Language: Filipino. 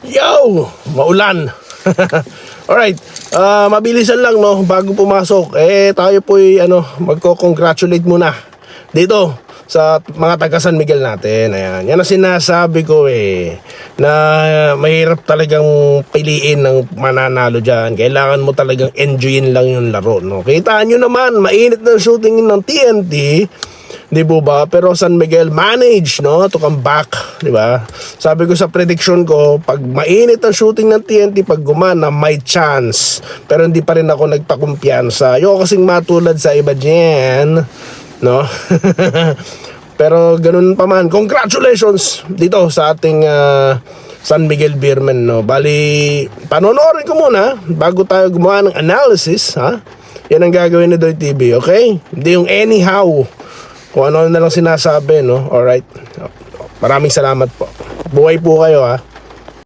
Yo! Maulan. Alright, mabilisan lang no, bago pumasok. Tayo po'y magko-congratulate muna dito sa mga taga San Miguel natin. Ayan, yan ang sinasabi ko na mahirap talagang piliin ng mananalo dyan. Kailangan mo talagang enjoyin lang yung laro, no? Kitaan nyo naman, mainit na shooting ng TNT, di ba? Pero San Miguel manage, no, to come back, di ba? Sabi ko sa prediction ko, pag mainit ang shooting ng TNT, pag gumana, may chance. Pero hindi pa rin ako nagpakumpiyansa. Ayoko kasing matulad sa iba dyan, no? Pero ganun pa man, congratulations dito sa ating San Miguel Beermen, no? Bali, panonoodin ko muna bago tayo gumawa ng analysis, ha? Yan ang gagawin ni Doy TV, okay? Hindi yung anyhow, kung ano na lang sinasabi, no? Alright. Maraming salamat po. Buhay po kayo, ha?